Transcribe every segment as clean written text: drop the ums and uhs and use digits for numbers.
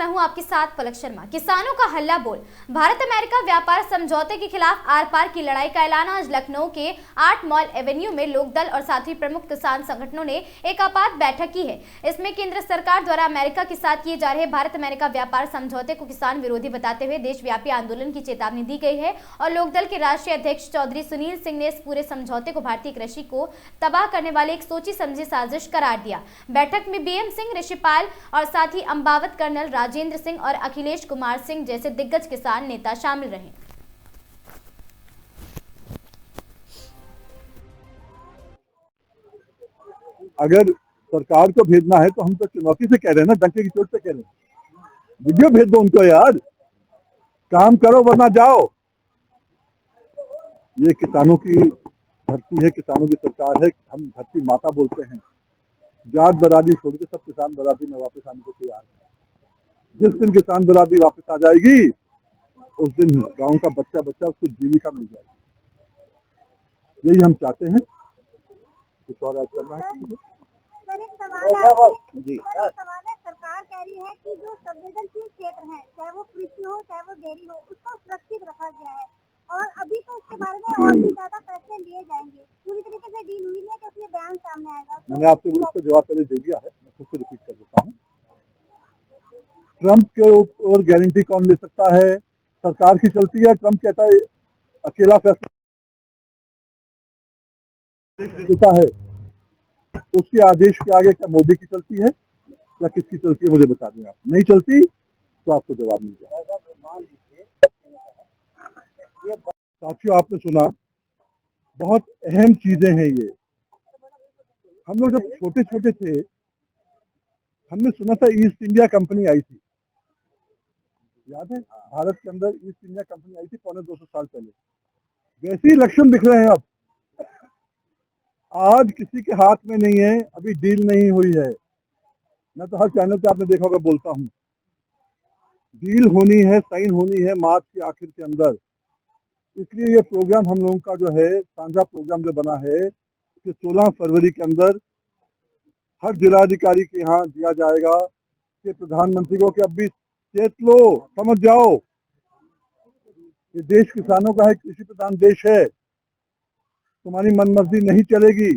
मैं हूं आपके साथ पलक शर्मा। किसानों का हल्ला बोल। भारत अमेरिका व्यापार समझौते के खिलाफ आर पार की लड़ाई का ऐलान आज लखनऊ के 8 मॉल एवेन्यू में लोकदल और साथ ही प्रमुख किसान संगठनों ने एक आपात बैठक की है। इसमें केंद्र सरकार द्वारा अमेरिका के साथ किए जा रहे भारत अमेरिका व्यापार समझौते को किसान विरोधी बताते हुए देशव्यापी आंदोलन की चेतावनी दी गई है और लोकदल के राष्ट्रीय अध्यक्ष चौधरी सुनील सिंह ने इस पूरे समझौते को भारतीय कृषि को तबाह करने वाले एक सोची समझी साजिश करार दिया। बैठक में बीएम सिंह, ऋषिपाल और साथ ही अंबावत कर्नल राजेंद्र सिंह और अखिलेश कुमार सिंह जैसे दिग्गज किसान नेता शामिल रहे। अगर सरकार को भेजना है तो हम तो चुनौती से कह रहे हैं ना, डंके की चोट से कह रहे हैं। वीडियो भेज दो उनको यार, काम करो वरना जाओ। ये किसानों की धरती है, किसानों की सरकार है। हम धरती माता बोलते हैं। जात बरादरी छोड़ के सब किसान बरादरी में वापस आने को तैयार है। जिस दिन किसान बरादरी वापस आ जाएगी उस दिन गांव का बच्चा बच्चा उसको जीविका मिल जाएगी। यही हम चाहते हैं। कुछ और ऐड करना है? सर, एक सवाल है जी। सवाल है, सरकार कह रही है कि जो संवेदनशील क्षेत्र है, चाहे वो कृषि हो चाहे वो डेयरी हो, उसको सुरक्षित रखा गया है और अभी तो उसके बारे में और भी ज्यादा फैसले लिए जाएंगे। पूरी तरीके से डील हुई है कि उसमें बयान सामने आएगा। मैंने आपसे उसका जवाब पहले दे दिया है, मैं फिर से रिपीट कर देता हूँ। ट्रंप के ऊपर गारंटी कौन ले सकता है? सरकार की चलती है। ट्रंप कहता है अकेला फैसला देता है। उसके आदेश के आगे क्या मोदी की चलती है या किसकी चलती है? मुझे बता दें। आप नहीं चलती तो आपको जवाब मिल जाएगा। साथियों, आपने सुना, बहुत अहम चीजें हैं ये। हम लोग जब छोटे छोटे थे हमने सुना था ईस्ट इंडिया कंपनी आई थी, याद है? भारत के अंदर ईस्ट इंडिया कंपनी आई थी पौने 200 साल पहले। वैसे ही लक्षण दिख रहे हैं अब। आज किसी के हाथ में नहीं है, अभी डील नहीं हुई है। मैं तो हर चैनल पे आपने देखा होगा बोलता हूँ, डील होनी है, साइन होनी है मार्च के आखिर के अंदर। इसलिए ये प्रोग्राम हम लोगों का जो है, साझा प्रोग्राम जो बना है कि 16 फरवरी के अंदर हर जिलाधिकारी के यहाँ दिया जाएगा कि प्रधानमंत्री को कि अब भी चेत लो, समझ जाओ, ये देश किसानों का है, कृषि प्रधान देश है, तुम्हारी मनमर्जी नहीं चलेगी।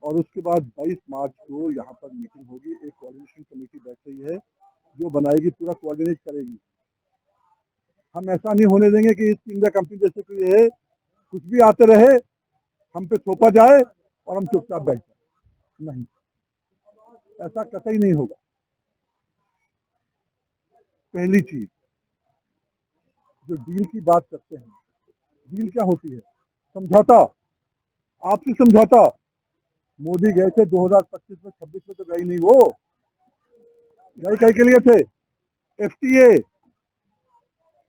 और उसके बाद 22 मार्च को यहाँ पर मीटिंग होगी। एक कोऑर्डिनेशन कमेटी बैठ रही है जो बनाएगी, पूरा कोऑर्डिनेट करेगी। हम ऐसा नहीं होने देंगे कि ईस्ट इंडिया कंपनी जैसे कोई है, कुछ भी आते रहे, हम पे थोपा जाए और हम चुपचाप बैठ जाए। नहीं, ऐसा कतई नहीं होगा। पहली चीज, जो डील की बात करते हैं, डील क्या होती है? समझौता, आपसी समझौता। मोदी गए थे 2025 में, 26 में तो गई नहीं। वो गए कहीं के लिए थे? एफटीए,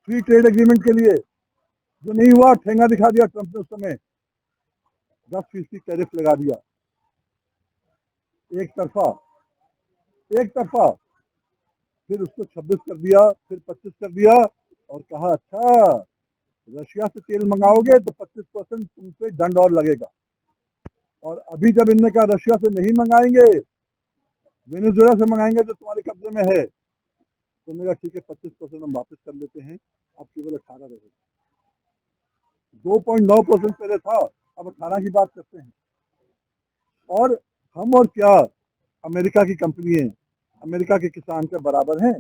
फ्री ट्रेड एग्रीमेंट के लिए, जो नहीं हुआ। ठेंगा दिखा दिया ट्रंप ने उस समय, 10% टैरिफ लगा दिया, एक तरफा। फिर उसको 26 कर दिया, फिर 25 कर दिया और कहा अच्छा रशिया से तेल मंगाओगे तो 25% तुम पे दंड और लगेगा। और अभी जब इनने कहा रशिया से नहीं मंगाएंगे, वेनेजुएला से मंगाएंगे जो तुम्हारे कब्जे में है, तो मेरा ठीक है 25% हम वापस कर लेते हैं, अब केवल 18 रहेगा। 2.9% पहले था, अब 18 की बात करते हैं। और हम और क्या अमेरिका की कंपनी है, अमेरिका के किसान के बराबर हैं?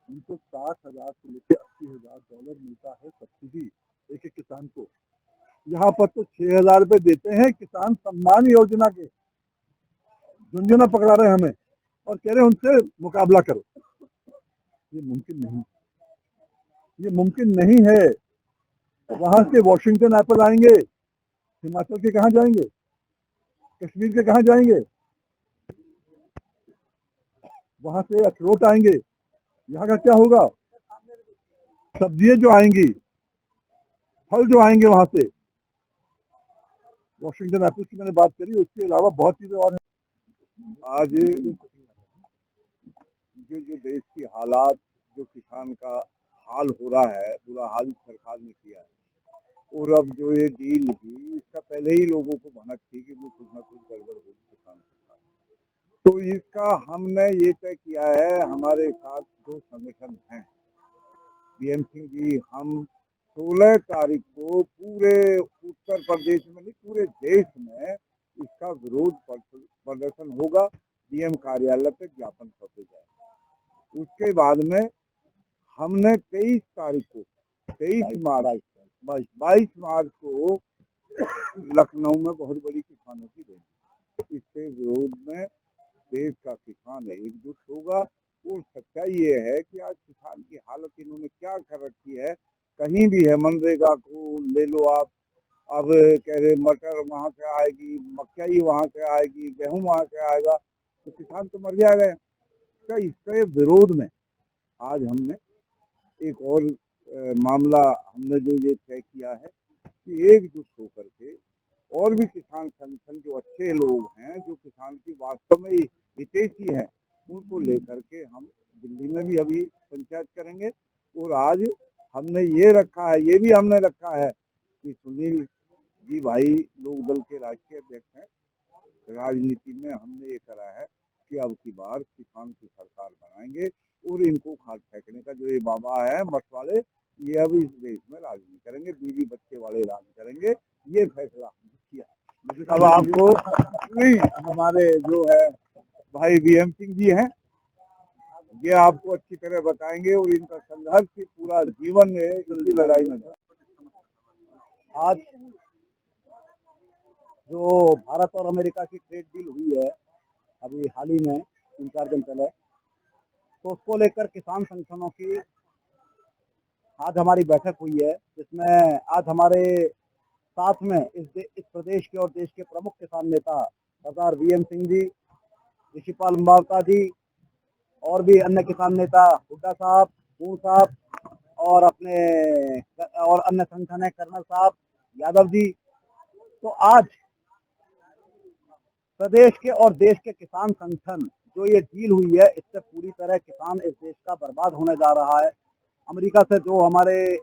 उनको 60,000 से लेकर $80,000 मिलता है सब्सिडी एक एक किसान को। यहाँ पर तो 6,000 रुपए देते हैं किसान सम्मान योजना के। झुंझुना पकड़ा रहे हमें और कह रहे उनसे मुकाबला करो। ये मुमकिन नहीं, ये मुमकिन नहीं है। वहां से वॉशिंगटन एप्पल आएंगे, हिमाचल के कहाँ जाएंगे? कश्मीर के कहाँ जाएंगे? वहां से अखरोट आएंगे, यहाँ का क्या होगा? सब्जियां जो आएंगी, फल जो आएंगे वहां से, वॉशिंगटन एप्पल की मैंने बात करी, उसके अलावा बहुत चीजें और हैं। आज जो देश की हालात, जो किसान का हाल हो रहा है, बुरा हाल सरकार ने किया है। और अब जो ये डील हुई, इसका पहले ही लोगों को भनक थी कि वो कुछ ना कुछ गड़बड़ होगी किसान के साथ। तो इसका हमने ये तय किया है, हमारे साथ जो संगठन हैं बीएम सिंह जी, हम 16 तारीख को पूरे उत्तर प्रदेश में नहीं पूरे देश में इसका विरोध प्रदर्शन होगा। डीएम कार्यालय पे ज्ञापन सौंपे जाए। उसके बाद में हमने 23 तारीख को 22 मार्च को लखनऊ में बहुत बड़ी किसानों की रैली, इसके विरोध में देश का किसान एकजुट होगा। और सच्चाई ये है कि आज किसान की हालत इन्होंने क्या कर रखी है, कहीं भी है, मनरेगा को ले लो आप, अब कह रहे मटर वहां से आएगी, मकई वहां से आएगी, गेहूं वहां से आएगा, तो किसान तो मर जाएगा। तो इसके विरोध में आज हमने एक और मामला हमने जो ये तय किया है कि एकजुट होकर के और भी किसान संगठन जो अच्छे लोग हैं, जो किसान की वास्तव में हितैषी हैं, उनको लेकर के हम दिल्ली में भी अभी पंचायत करेंगे। और आज हमने ये रखा है, ये भी हमने रखा है कि सुनील जी भाई लोक दल के राष्ट्रीय अध्यक्ष हैं, राजनीति में हमने ये करा है कि अब की बार किसान की सरकार बनाएंगे और इनको खाद फेंकने का जो ये बाबा है मत वाले, ये अब इस देश में राज नहीं करेंगे, बीवी बच्चे वाले राज करेंगे। ये फैसला हमने किया। अब आपको हमारे जो है भाई बीएम सिंह जी हैं, ये आपको अच्छी तरह बताएंगे और इनका संघर्ष की पूरा जीवन है इसी लड़ाई में। आज जो भारत और अमेरिका की ट्रेड डील हुई है अभी हाल ही में 3-4 दिन पहले, तो उसको लेकर किसान संगठनों की आज हमारी बैठक हुई है, जिसमें आज हमारे साथ में इस प्रदेश के और देश के प्रमुख किसान नेता सरदार बीएम सिंह जी, ऋषिपाल अंबावता जी और भी अन्य किसान नेता हुड्डा साहब, पूर्ण साहब और अन्य संगठन है कर्नल साहब, यादव जी। तो आज प्रदेश के और देश के किसान संगठन जो ये डील हुई है, इससे पूरी तरह किसान इस देश का बर्बाद होने जा रहा है। अमेरिका से जो हमारे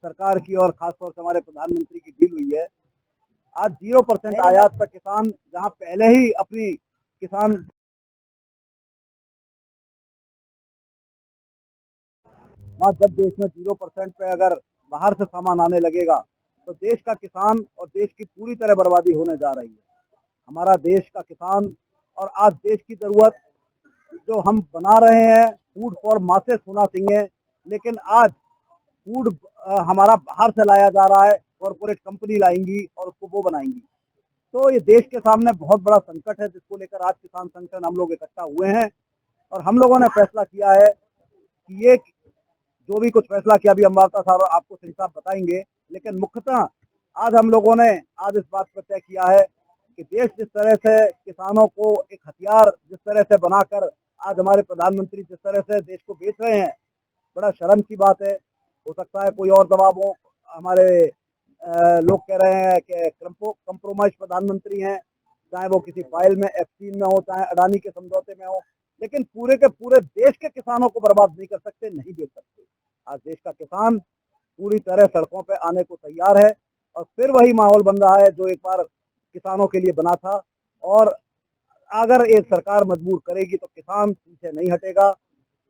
सरकार की और खासतौर से हमारे प्रधानमंत्री की डील हुई है, आज 0% आयात पर किसान, जहां पहले ही अपनी किसान जब देश में 0% पे अगर बाहर से सामान आने लगेगा तो देश का किसान और देश की पूरी तरह बर्बादी होने जा रही है। हमारा देश का किसान और आज देश की जरूरत जो हम बना रहे हैं फूड फॉर मासेस होना चाहिए, लेकिन आज फूड हमारा बाहर से लाया जा रहा है, कॉरपोरेट कंपनी लाएंगी और उसको वो बनाएंगी। तो ये देश के सामने बहुत बड़ा संकट है, जिसको लेकर आज किसान संगठन हम लोग इकट्ठा हुए हैं और हम लोगों ने फैसला किया है कि ये जो भी कुछ फैसला किया अभी अंबावता साहब आपको सही साहब बताएंगे, लेकिन मुख्यतः आज हम लोगों ने आज इस बात पर तय किया है कि देश जिस तरह से किसानों को एक हथियार जिस तरह से बनाकर आज हमारे प्रधानमंत्री जिस तरह से देश को बेच रहे हैं, बड़ा शर्म की बात है। हो सकता है कोई और दबाव हो, हमारे लोग कह रहे हैं कि कंप्रोमाइज प्रधानमंत्री हैं, चाहे वो किसी फाइल में F3 में हो, चाहे अडानी के समझौते में हो, लेकिन पूरे के पूरे देश के किसानों को बर्बाद नहीं कर सकते, नहीं बेच सकते। आज देश का किसान पूरी तरह सड़कों पे आने को तैयार है और फिर वही माहौल बन रहा है जो एक बार किसानों के लिए बना था। और अगर एक सरकार मजबूर करेगी तो किसान पीछे नहीं हटेगा।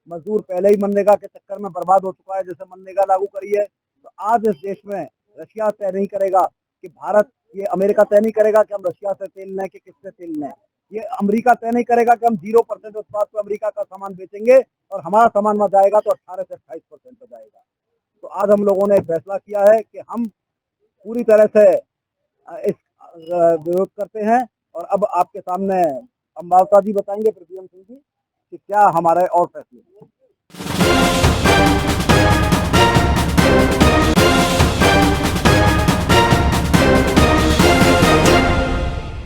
मजदूर पहले ही मनरेगा के चक्कर में बर्बाद हो चुका है, जैसे मनरेगा लागू करी है, तो आज इस देश में रशिया तय नहीं करेगा कि भारत, ये अमेरिका तय नहीं करेगा कि हम रशिया से तेल लें कि किससे तेल लें, ये अमेरिका तय नहीं करेगा कि हम 0% उत्पाद पर अमेरिका का सामान बेचेंगे और हमारा सामान वहां जाएगा तो 18 से 28% पर जाएगा। तो आज हम लोगों ने फैसला किया है कि हम पूरी तरह से इस विरोध करते हैं। और अब आपके सामने अंबावता जी बताएंगे, बीएम सिंह जी, कि क्या हमारे और फैसले।